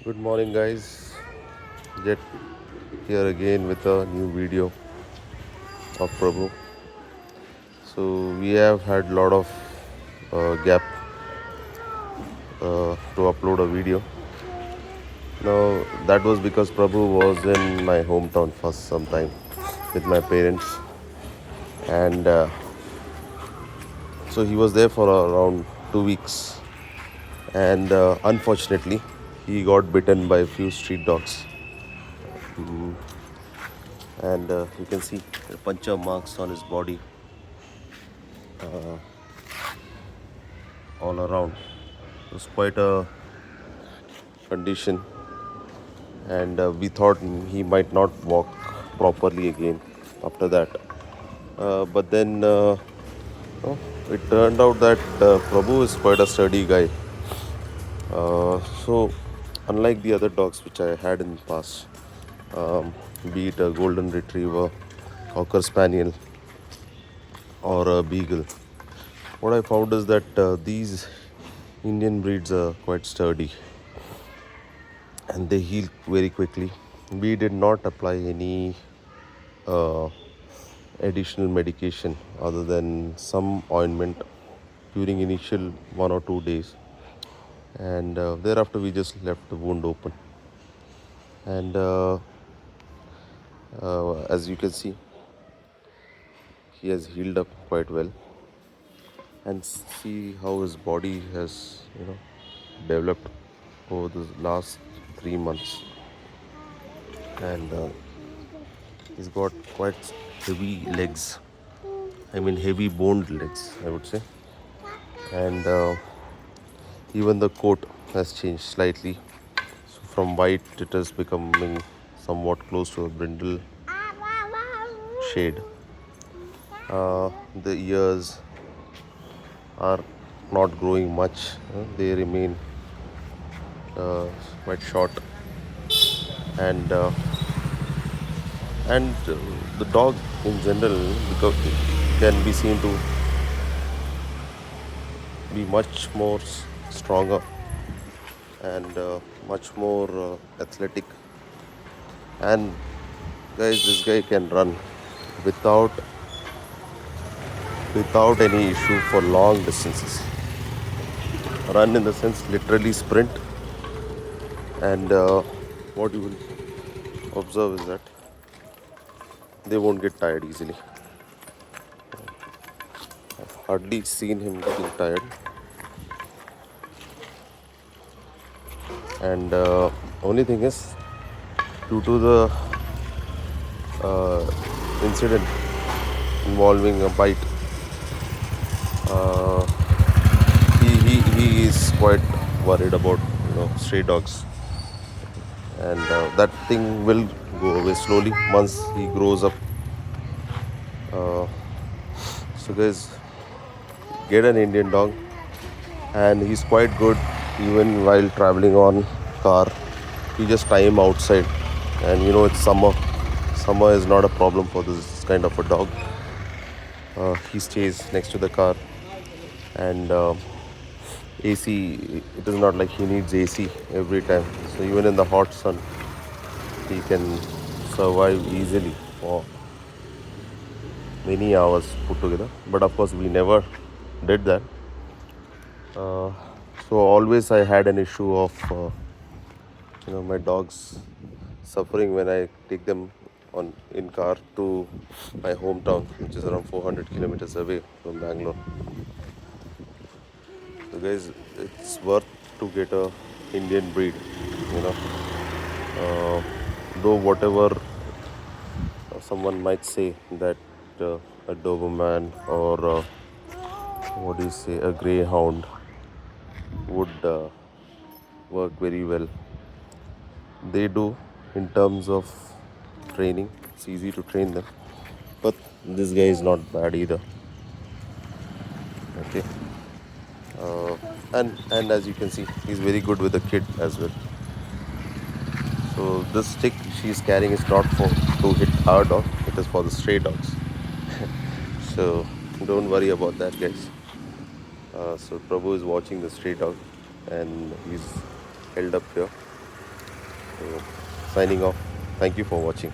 Good morning, guys. Yet here again with a new video of Prabhu. So we have had a lot of gap to upload a video. Now that was because Prabhu was in my hometown for some time with my parents, and so he was there for around 2 weeks. And unfortunately, he got bitten by a few street dogs, and you can see the puncture marks on his body all around. It was quite a condition, and we thought he might not walk properly again after that. But then oh, it turned out that Prabhu is quite a sturdy guy. So, unlike the other dogs which I had in the past, be it a golden retriever, cocker spaniel, or a beagle, what I found is that these Indian breeds are quite sturdy and they heal very quickly. We did not apply any uh, additional medication other than some ointment during initial 1 or 2 days, and thereafter we just left the wound open. And as you can see, he has healed up quite well, and see how his body has developed over the last 3 months. And he's got quite heavy legs, I mean heavy boned legs, I would say. And even the coat has changed slightly. So from white it is becoming somewhat close to a brindle shade. The ears are not growing much, they remain quite short. And the dog in general because can be seen to be much more stronger and much more athletic. And guys, this guy can run without any issue for long distances. Run in the sense literally sprint. And what you will observe is that they won't get tired easily. I've hardly seen him getting tired. And only thing is, due to the incident involving a bite, uh, he is quite worried about stray dogs, and that thing will go away slowly once he grows up. Uh, so guys, get an Indian dog, and he's quite good even while traveling on car. You just tie him outside, and it's summer. Summer is not a problem for this kind of a dog. He stays next to the car, and AC. It is not like he needs AC every time. So even in the hot sun, he can survive easily for many hours put together. But of course, we never did that. So always I had an issue of my dogs suffering when I take them on in car to my hometown, which is around 400 kilometers away from Bangalore. So guys, it's worth to get a Indian breed, you know. Though whatever someone might say that a Doberman or what do you say, a Greyhound would work very well. They do in terms of training. It's easy to train them, but this guy is not bad either. Okay, and as you can see, he's very good with the kid as well. So this stick she's carrying is not for to hit our dog; it is for the stray dogs. So don't worry about that, guys. So Prabhu is watching the stray dog, and he's held up here. So signing off. Thank you for watching.